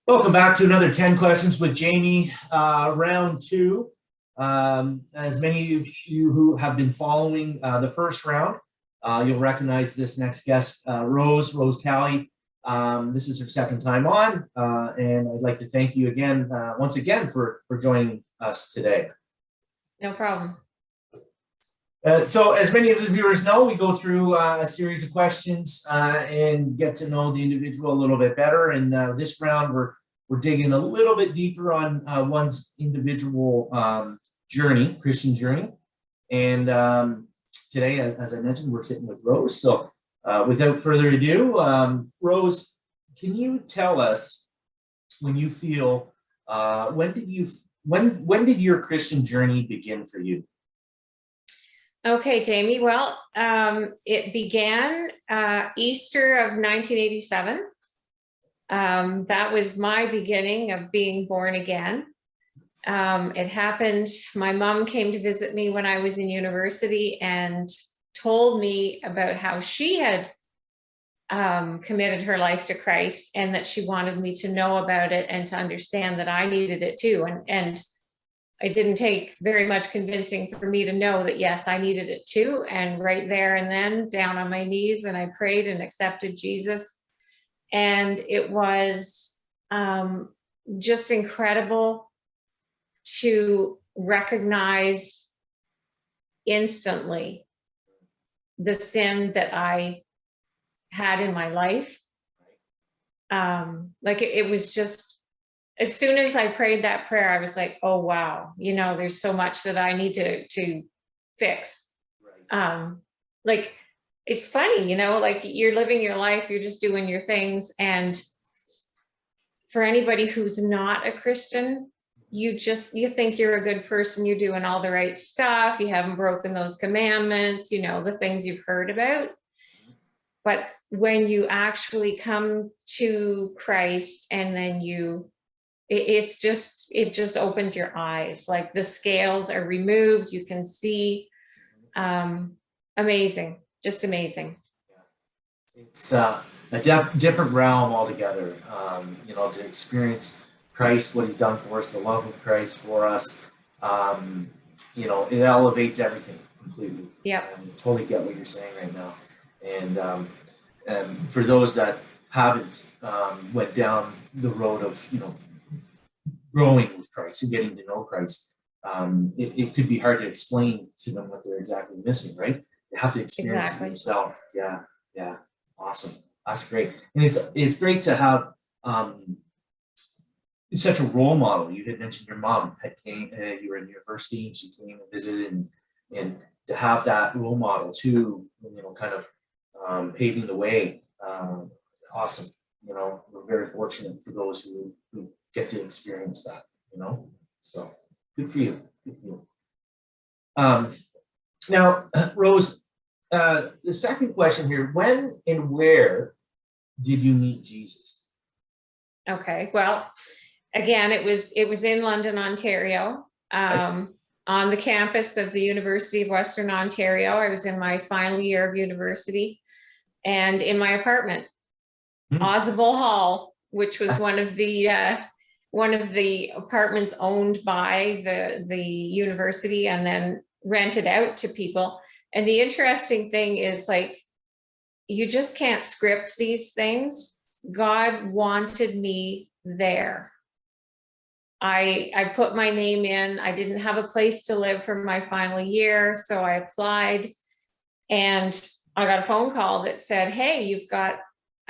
Welcome back to another 10 questions with Jamie, round two. As many of you who have been following the first round, you'll recognize this next guest, Rose Cowie. This is her second time on, and I'd like to thank you again, once again, for joining us today. No problem. So as many of the viewers know, we go through a series of questions and get to know the individual a little bit better. And this round, we're digging a little bit deeper on one's individual journey, Christian journey. And today, as I mentioned, we're sitting with Rose. So without further ado, Rose, can you tell us when you feel, when did your Christian journey begin for you? Okay, Jamie. Well, it began Easter of 1987. That was my beginning of being born again. It happened, my mom came to visit me when I was in university and told me about how she had committed her life to Christ and that she wanted me to know about it and to understand that I needed it too. And it didn't take very much convincing for me to know that, yes, I needed it too. And right there and then, down on my knees, and I prayed and accepted Jesus. And it was just incredible to recognize instantly the sin that I had in my life. Like it was just, as soon as I prayed that prayer, I was like, oh, wow, you know, there's so much that I need to fix. Right. Like, it's funny, you know, like you're living your life, you're just doing your things. And for anybody who's not a Christian, you think you're a good person, you're doing all the right stuff, you haven't broken those commandments, you know, the things you've heard about. But when you actually come to Christ and then it just opens your eyes, like the scales are removed, you can see. Amazing, just amazing. It's a different realm altogether, you know, to experience Christ, what he's done for us, the love of Christ for us. You know, it elevates everything completely. Yeah, I totally get what you're saying right now. And for those that haven't went down the road of, you know, growing with Christ and getting to know Christ, it could be hard to explain to them what they're exactly missing, right? They have to experience it themselves. Yeah, awesome. That's great. And it's great to have such a role model. You had mentioned your mom came, you were in university and she came and visited, and to have that role model too, you know, kind of paving the way. Awesome. You know, we're very fortunate for those who get to experience that, you know, so good for you. Good for you. Now, Rose, the second question here, when and where did you meet Jesus? Okay, well, again, it was in London, Ontario, on the campus of the University of Western Ontario. I was in my final year of university, and in my apartment, Oswald Hall, which was one of the apartments owned by the university and then rented out to people. And the interesting thing is, like, you just can't script these things. God wanted me there. I put my name in. I didn't have a place to live for my final year, so I applied, and I got a phone call that said, hey, you've got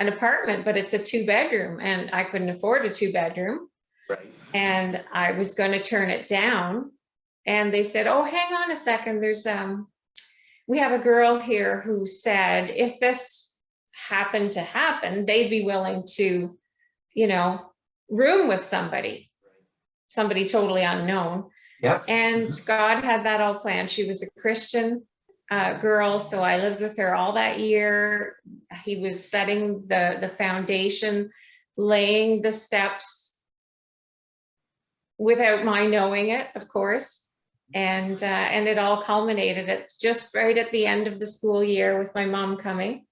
an apartment, but it's a 2-bedroom, and I couldn't afford a 2-bedroom. Right. And I was going to turn it down. And they said, oh, hang on a second. We have a girl here who said if this happened to happen, they'd be willing to, you know, room with somebody totally unknown. Yep. And God had that all planned. She was a Christian girl, so I lived with her all that year. He was setting the foundation, laying the steps without my knowing it, of course. And it all culminated at just right at the end of the school year with my mom coming.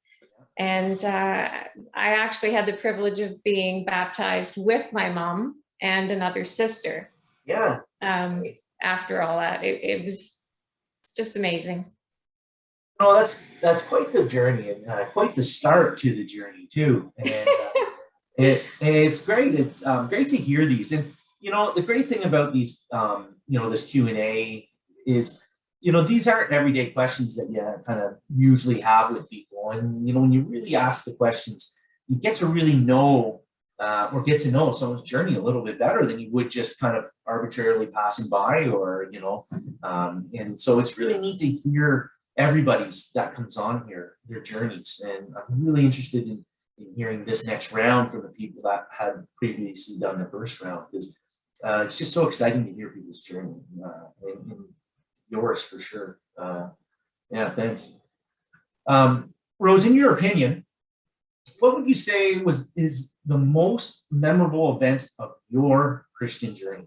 And I actually had the privilege of being baptized with my mom and another sister. Yeah. After all that, it was just amazing. No, that's quite the journey, and quite the start to the journey too. And it's great. It's great to hear these. And the great thing about these, this Q&A is, these aren't everyday questions that you kind of usually have with people. And when you really ask the questions, you get to really know or get to know someone's journey a little bit better than you would just kind of arbitrarily passing by, or and so it's really neat to hear everybody's that comes on here, their journeys. And I'm really interested in hearing this next round from the people that had previously done the first round, because it's just so exciting to hear people's journey, and yours for sure. Yeah, thanks. Rose, in your opinion, what would you say is the most memorable event of your Christian journey?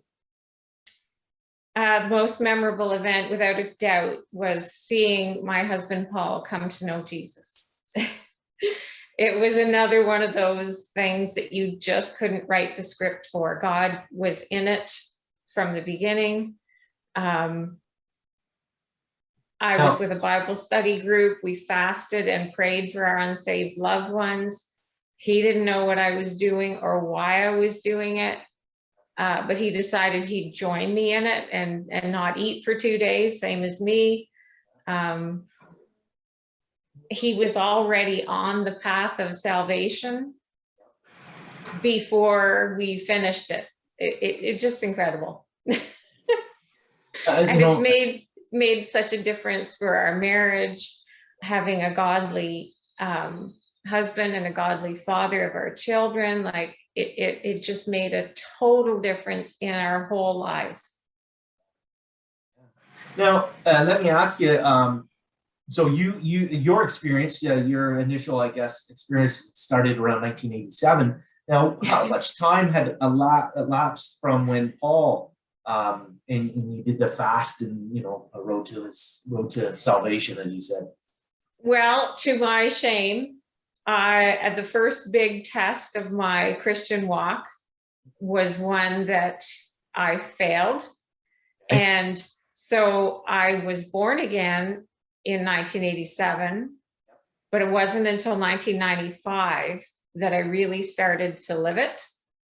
The most memorable event, without a doubt, was seeing my husband Paul come to know Jesus. It was another one of those things that you just couldn't write the script for. God was in it from the beginning. I was with a Bible study group. We fasted and prayed for our unsaved loved ones. He didn't know what I was doing or why I was doing it. But he decided he'd join me in it and not eat for 2 days, same as me. He was already on the path of salvation before we finished it. It's just incredible. And it's made such a difference for our marriage, having a godly husband and a godly father of our children. Like it just made a total difference in our whole lives. Now, let me ask you, so your experience, your initial, I guess, experience started around 1987. Now, how much time had elapsed from when Paul and you did the fast and a road to salvation, as you said? Well, to my shame, at the first big test of my Christian walk was one that I failed. And so I was born again in 1987, but it wasn't until 1995 that I really started to live it.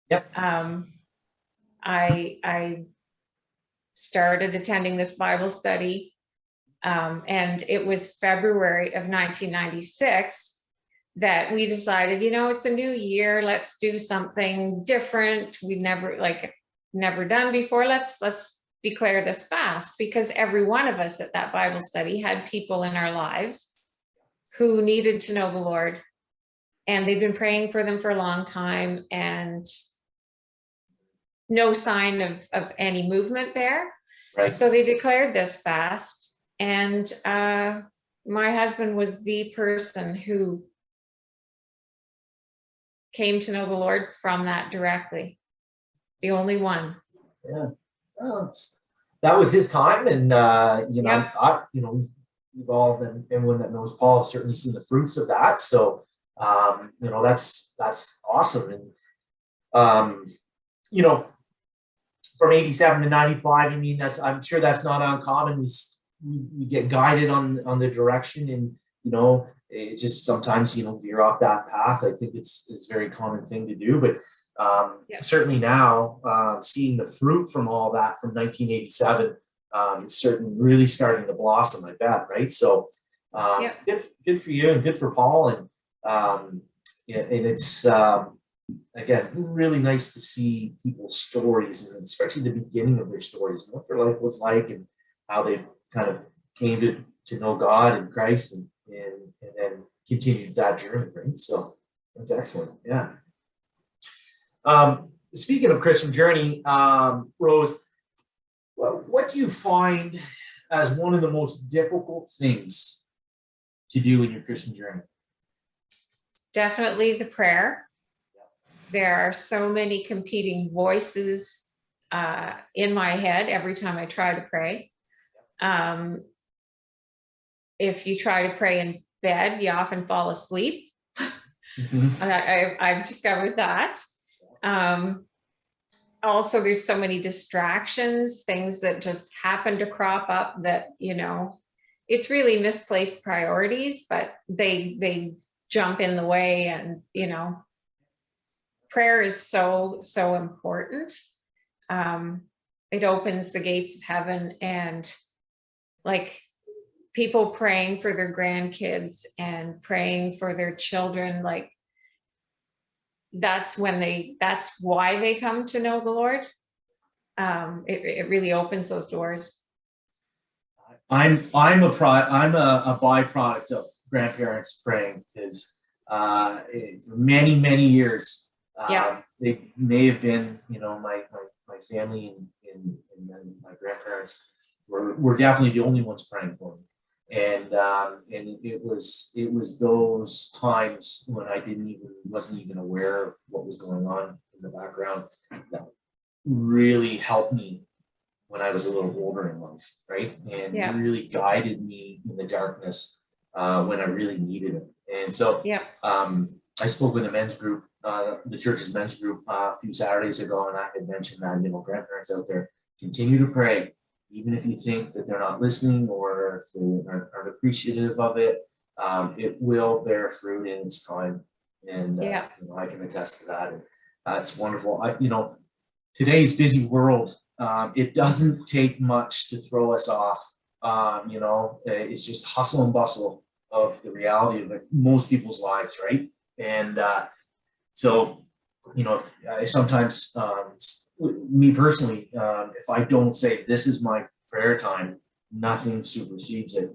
Yep. I started attending this Bible study, and it was February of 1996 that we decided, it's a new year, let's do something different. We've never done before. Let's declare this fast, because every one of us at that Bible study had people in our lives who needed to know the Lord, and they've been praying for them for a long time, and no sign of any movement there. Right. So they declared this fast, and my husband was the person who came to know the Lord from that directly. The only one. Yeah. Well, that was his time, and Yep. we've all been, everyone that knows Paul has certainly seen the fruits of that. So that's awesome. And from 87 to 95, I mean, I'm sure that's not uncommon. We get guided on the direction, and it just sometimes veer off that path. I think it's a very common thing to do, but certainly now, seeing the fruit from all that from 1987, it's certainly really starting to blossom, I bet, right? So good for you, and good for Paul. And it's again, really nice to see people's stories, and especially the beginning of their stories, and what their life was like, and how they've kind of came to know God and Christ, and then continued that journey, right? So that's excellent. Yeah. Speaking of Christian journey, Rose, what do you find as one of the most difficult things to do in your Christian journey? Definitely the prayer. There are so many competing voices in my head every time I try to pray. If you try to pray in bed, you often fall asleep. Mhm. I've discovered that. Also, there's so many distractions, things that just happen to crop up that, it's really misplaced priorities, but they jump in the way. And, prayer is so, so important. It opens the gates of heaven, and like people praying for their grandkids and praying for their children, like that's why they come to know the Lord. It really opens those doors. I'm a byproduct of grandparents praying, because for many years, Yeah. they may have been, my family and then my grandparents were definitely the only ones praying for me. And it was those times when I wasn't even aware of what was going on in the background that really helped me when I was a little older in life, right? And Yeah. really guided me in the darkness when I really needed it. And so Yeah. I spoke with a men's group, the church's men's group, a few Saturdays ago, and I had mentioned that, grandparents out there, continue to pray, even if you think that they're not listening or if they aren't appreciative of it. It will bear fruit in its time, and Yeah. I can attest to that. And it's wonderful. Today's busy world, it doesn't take much to throw us off. It's just hustle and bustle of the reality of most people's lives, right? And so, I sometimes, me personally, if I don't say this is my prayer time, nothing supersedes it.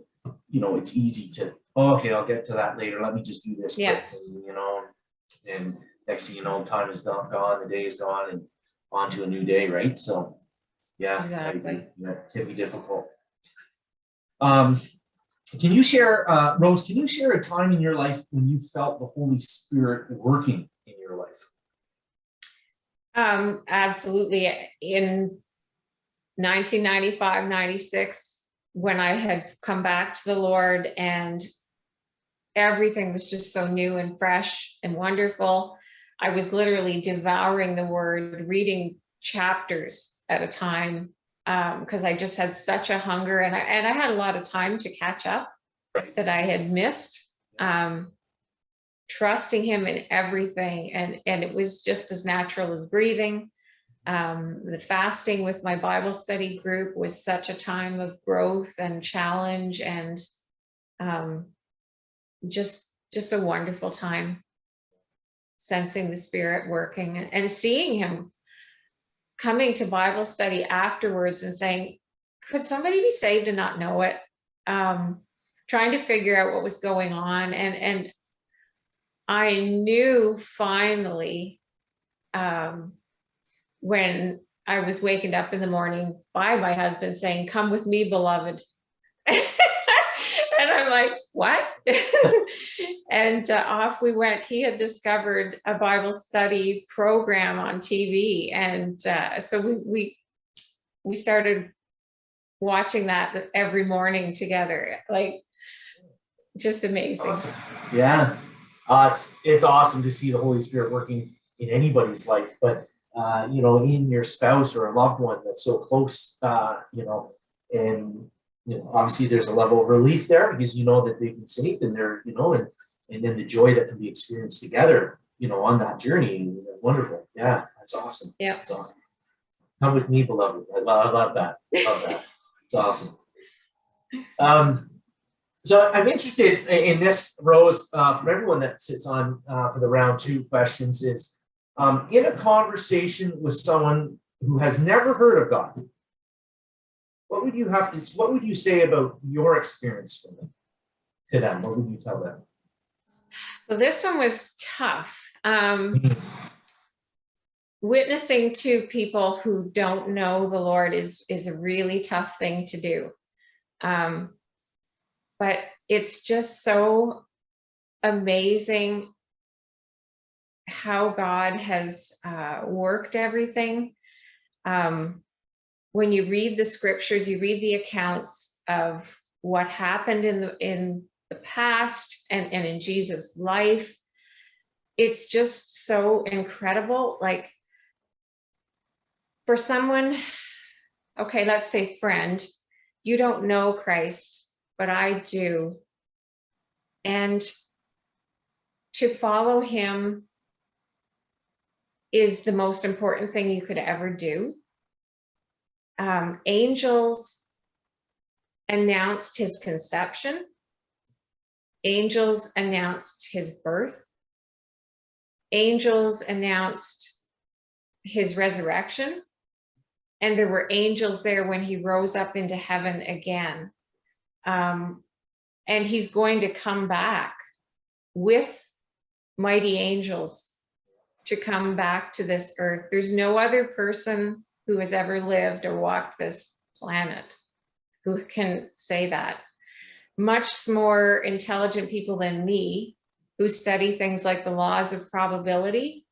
It's easy to, okay, I'll get to that later. Let me just do this quick, and next thing you know, time is gone, the day is gone, and on to a new day, right? So, yeah, Exactly. that can be difficult. Can you share, Rose, can you share a time in your life when you felt the Holy Spirit working in your life? Absolutely. In 1995, 96, when I had come back to the Lord and everything was just so new and fresh and wonderful, I was literally devouring the word, reading chapters at a time, because I just had such a hunger, and I had a lot of time to catch up that I had missed. Trusting him in everything, and it was just as natural as breathing. The fasting with my Bible study group was such a time of growth and challenge, and just a wonderful time, sensing the Spirit working, and seeing him coming to Bible study afterwards and saying, could somebody be saved and not know it? Trying to figure out what was going on. And I knew finally, when I was wakened up in the morning by my husband saying, come with me, beloved. And I'm like, what? And off we went. He had discovered a Bible study program on TV. And so we started watching that every morning together. Like, just amazing. Awesome. Yeah. It's awesome to see the Holy Spirit working in anybody's life, but in your spouse or a loved one that's so close, and obviously there's a level of relief there because you know that they've been saved, and they're, and then the joy that can be experienced together, on that journey. Wonderful. Yeah, that's awesome. Yeah. That's awesome. Come with me, beloved. I love that. Love that. It's awesome. So I'm interested in this, Rose, from everyone that sits on for the round 2 questions is, in a conversation with someone who has never heard of God, what would you say about your experience with them, to them? What would you tell them? So this one was tough. Witnessing to people who don't know the Lord is a really tough thing to do. But it's just so amazing how God has worked everything. When you read the scriptures, you read the accounts of what happened in the past and in Jesus' life. it's just so incredible. Like, for someone, okay, let's say friend, you don't know Christ, but I do. And to follow him is the most important thing you could ever do. Angels announced his conception. Angels announced his birth. Angels announced his resurrection. And there were angels there when he rose up into heaven again. And he's going to come back with mighty angels to come back to this earth. There's no other person who has ever lived or walked this planet who can say that. Much more intelligent people than me, who study things like the laws of probability,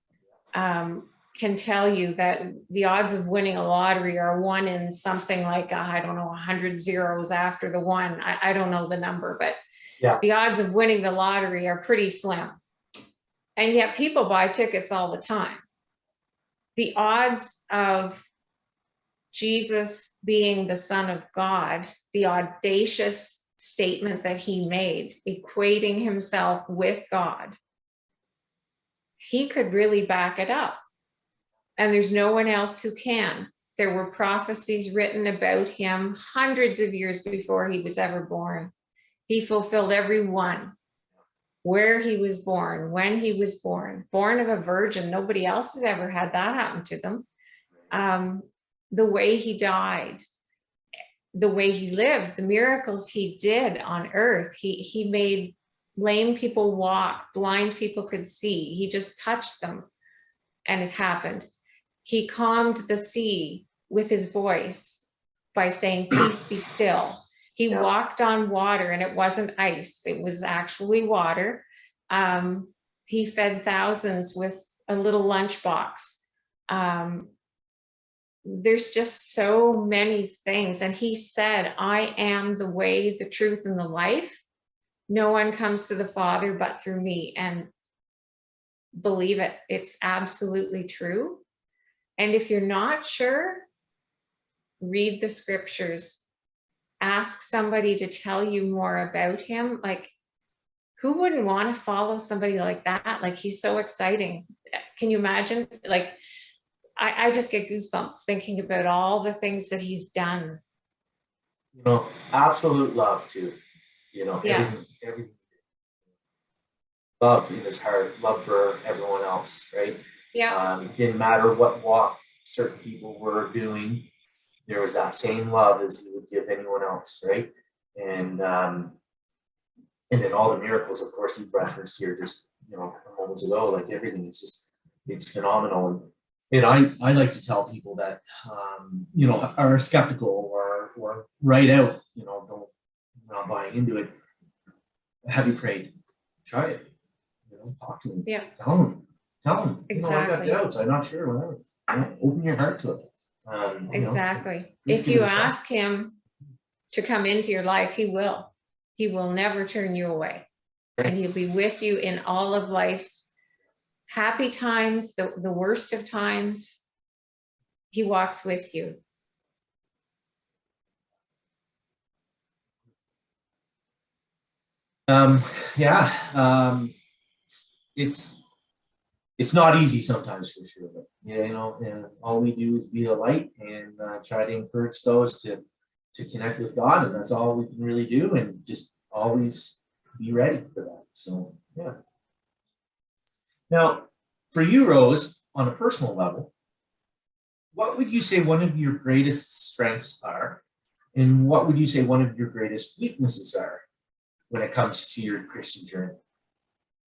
can tell you that the odds of winning a lottery are 1 in something like, I don't know, 100 zeros after the 1. I don't know the number, but Yeah. the odds of winning the lottery are pretty slim. And yet people buy tickets all the time. The odds of Jesus being the Son of God, the audacious statement that he made, equating himself with God, he could really back it up. And there's no one else who can. There were prophecies written about him hundreds of years before he was ever born. He fulfilled every one. Where he was born, when he was born of a virgin. Nobody else has ever had that happen to them. The way he died, the way he lived, the miracles he did on earth. He made lame people walk, blind people could see. He just touched them and it happened. He calmed the sea with his voice by saying, peace, be still. He walked on water and it wasn't ice, it was actually water. He fed thousands with a little lunchbox. There's just so many things. And he said, I am the way, the truth, and the life. No one comes to the Father but through me. And believe it, it's absolutely true. And if you're not sure, read the scriptures. Ask somebody to tell you more about him. Like, who wouldn't want to follow somebody like that? Like, he's so exciting. Can you imagine? Like, I just get goosebumps thinking about all the things that he's done. You know, absolute love too. You know, Yeah. everything. Love in his heart, love for everyone else, right? Yeah. It didn't matter what walk certain people were doing. There was that same love as he would give anyone else, right? And then all the miracles, of course, you've referenced here just, you know, moments ago, like everything is just, it's phenomenal. And I like to tell people that, you know, are skeptical or write out, you know, not buying into it. Have you prayed? Try it. You know, talk to him. Yeah. Tell him. Exactly. You know, I got doubts. I'm not sure. Whatever. You know, open your heart to it. Exactly. You know, if you ask him to come into your life, he will. He will never turn you away. And he'll be with you in all of life's happy times, the worst of times. He walks with you. It's not easy sometimes for sure, but yeah, you know, and all we do is be a light and try to encourage those to connect with God, and that's all we can really do, and just always be ready for that. So yeah. Now, for you, Rose, on a personal level, what would you say one of your greatest strengths are, and what would you say one of your greatest weaknesses are when it comes to your Christian journey?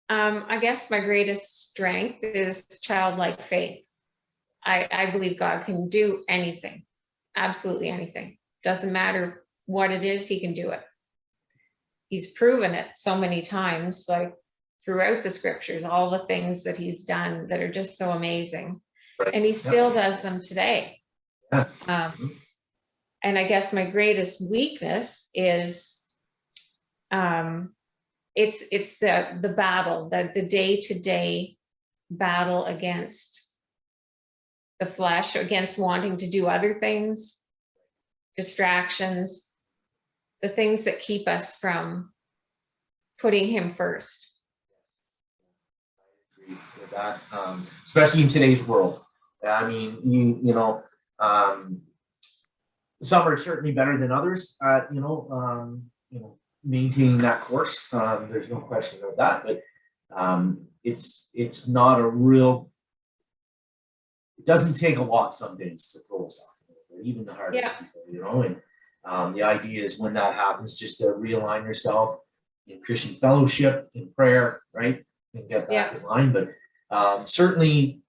I guess my greatest strength is childlike faith. I believe God can do anything, absolutely anything. Doesn't matter what it is, he can do it. He's proven it so many times, like throughout the scriptures, all the things that he's done that are just so amazing. Right. And he still does them today. Yeah. And I guess my greatest weakness is it's the battle, the day-to-day battle against the flesh, against wanting to do other things, distractions, the things that keep us from putting him first. I agree with that, especially in today's world. I mean, some are certainly better than others, maintaining that course. There's no question about that, but it's not a real. It doesn't take a lot some days to throw us off, even the hardest people, and the idea is when that happens, just to realign yourself in Christian fellowship, in prayer, right, and get back in line. But certainly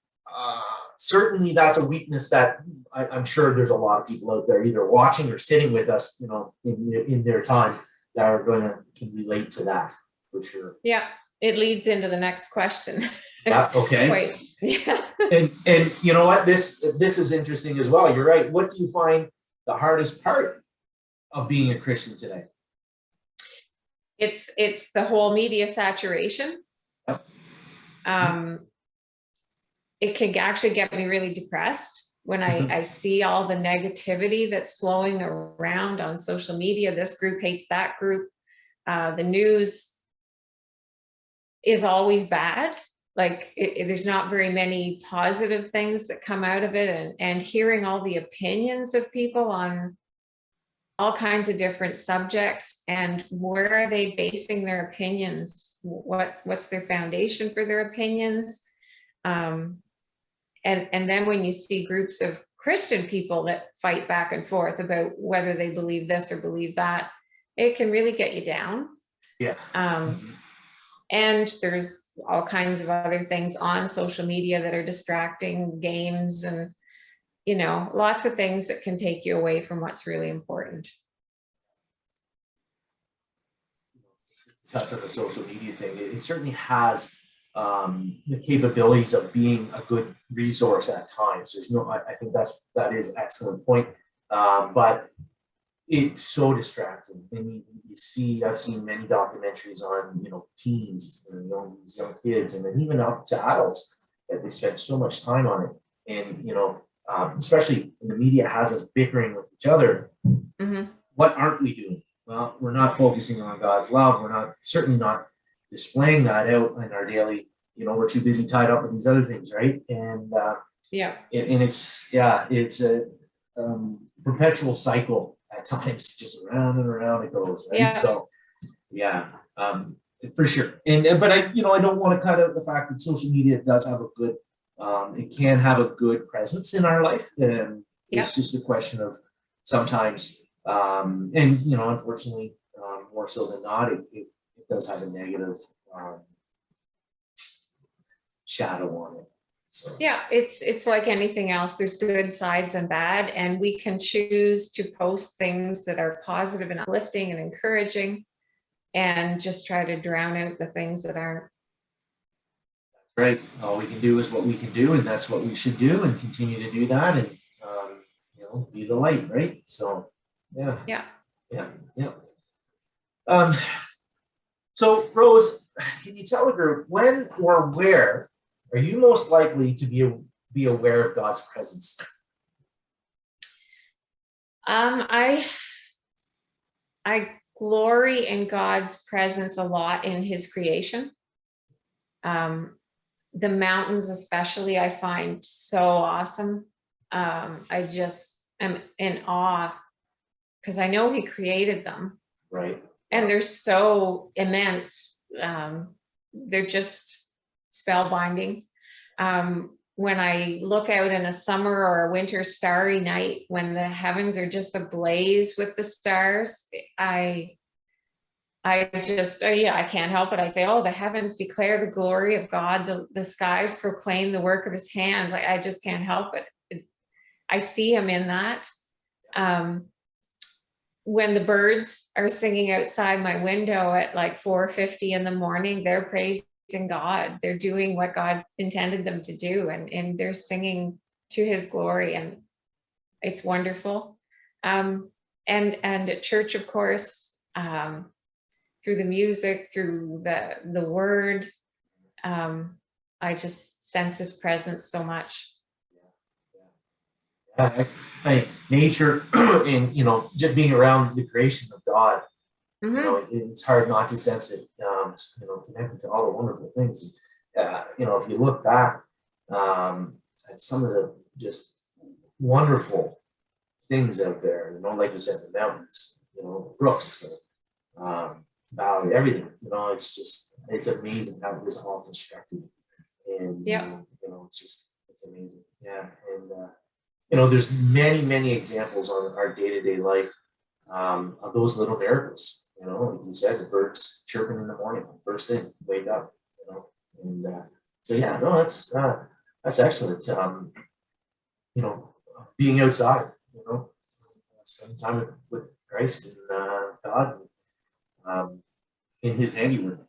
that's a weakness that I'm sure there's a lot of people out there either watching or sitting with us, in their time, that are can relate to that for sure. Yeah, it leads into the next question. Yeah. Okay. Quite, yeah. And you know what? This is interesting as well. You're right. What do you find the hardest part of being a Christian today? It's the whole media saturation. Yep. It can actually get me really depressed when I see all the negativity that's flowing around on social media. This group hates that group. The news is always bad. Like there's not very many positive things that come out of it, and hearing all the opinions of people on all kinds of different subjects, and where are they basing their opinions? What's their foundation for their opinions? And then when you see groups of Christian people that fight back and forth about whether they believe this or believe that, it can really get you down. Yeah. And there's all kinds of other things on social media that are distracting, games, and lots of things that can take you away from what's really important. Touch on the social media thing. It certainly has the capabilities of being a good resource at times. I think that is an excellent point. But it's so distracting. And I've seen many documentaries on, teens, these young kids, and then even up to adults, that they spend so much time on it. And, especially when the media has us bickering with each other, what aren't we doing? Well, we're not focusing on God's love. We're certainly not displaying that out in our daily, we're too busy tied up with these other things, right? And it's a perpetual cycle at times, just around and around it goes, right? So for sure. But I don't want to cut out the fact that social media does have a good, it can have a good presence in our life. It's just a question of sometimes, unfortunately, more so than not, it does have a negative shadow on it. So. Yeah, it's like anything else. There's good sides and bad, and we can choose to post things that are positive and uplifting and encouraging, and just try to drown out the things that aren't. Right. All we can do is what we can do, and that's what we should do, and continue to do that, and be the light, right? So, yeah. So, Rose, can you tell the group when or where are you most likely to be aware of God's presence? I glory in God's presence a lot in His creation. The mountains, especially, I find so awesome. I just am in awe because I know He created them. Right. And they're so immense. They're just spellbinding. When I look out in a summer or a winter starry night, when the heavens are just ablaze with the stars, I can't help it. I say, oh, the heavens declare the glory of God. The skies proclaim the work of His hands. I just can't help it. I see Him in that. When the birds are singing outside my window at like 4:50 in the morning, they're praising God. They're doing what God intended them to do, and they're singing to His glory, and it's wonderful. And at church, of course, through the music, through the word. I just sense his presence so much. Nature and, just being around the creation of God, it's hard not to sense it, connected to all the wonderful things. If you look back at some of the just wonderful things out there, like you said, the mountains, brooks, valley, everything, it's amazing how it was all constructed. And, it's amazing. Yeah. And, there's many examples on our day-to-day life of those little miracles, like you said, the birds chirping in the morning, first thing, wake up, and that's excellent. Being outside, spending time with Christ and God, in his handiwork.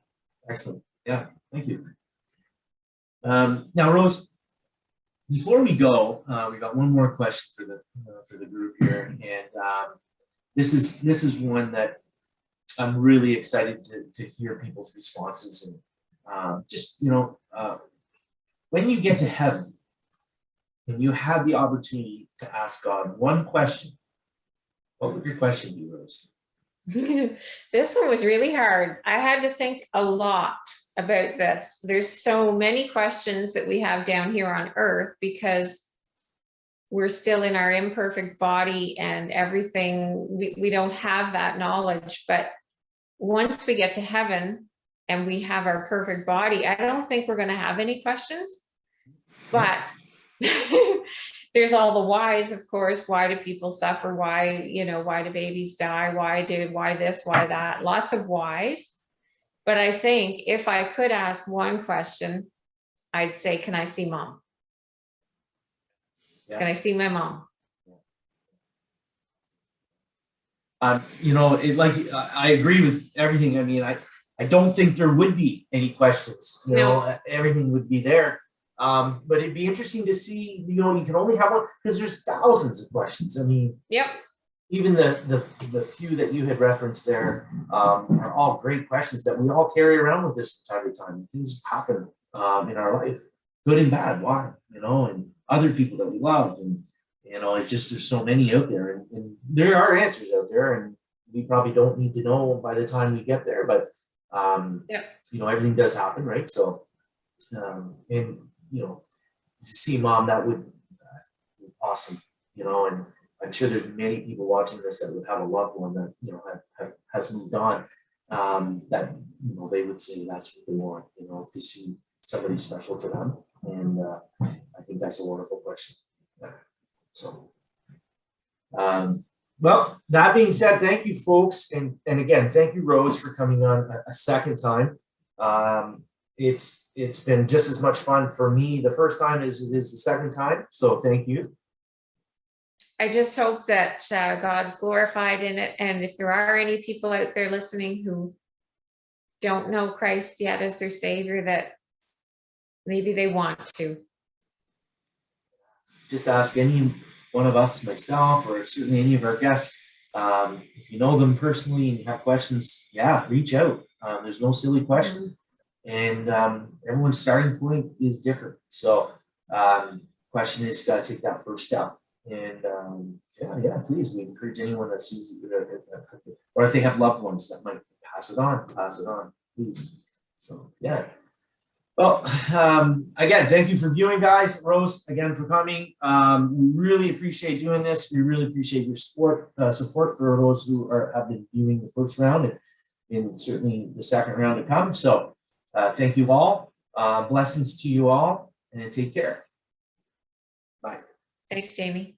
Excellent. Yeah, thank you. Now, Rose, before we go, we got one more question for the group here, and this is one that I'm really excited to hear people's responses. And when you get to heaven and you have the opportunity to ask God one question, what would your question be, Rose? This one was really hard. I had to think a lot about this. There's so many questions that we have down here on earth because we're still in our imperfect body and everything. We don't have that knowledge. But once we get to heaven and we have our perfect body, I don't think we're going to have any questions. But there's all the whys, of course. Why do people suffer? Why do babies die? Why this, why that? Lots of whys. But I think if I could ask one question, I'd say, can I see mom? Yeah. Can I see my mom? I agree with everything. I mean, I don't think there would be any questions. Everything would be there. But it'd be interesting to see, you can only have one because there's thousands of questions. I mean, yep. Even the few that you had referenced there are all great questions that we all carry around with us from time to time. Things happen in our life, good and bad. Why? And other people that we love, and it's just there's so many out there, and there are answers out there, and we probably don't need to know by the time we get there. But everything does happen, right? So, and to see mom, that would be awesome, and I'm sure there's many people watching this that would have a loved one that, has moved on, that, they would say that's what they want, to see somebody special to them. And I think that's a wonderful question. Yeah. So, well, that being said, thank you, folks. And again, thank you, Rose, for coming on a second time. It's been just as much fun for me the first time as it is the second time. So thank you. I just hope that God's glorified in it. And if there are any people out there listening who don't know Christ yet as their Savior, that maybe they want to. Just ask any one of us, myself, or certainly any of our guests, if you know them personally and you have questions, reach out. There's no silly question. And everyone's starting point is different. So question is, got to take that first step. And please, we encourage anyone that sees it, or if they have loved ones that might pass it on, please. So, well, again, thank you for viewing, guys. Rose, again, for coming. We really appreciate doing this. We really appreciate your support for those who have been viewing the first round and certainly the second round to come. So thank you all. Blessings to you all, and take care. Bye. Thanks, Jamie.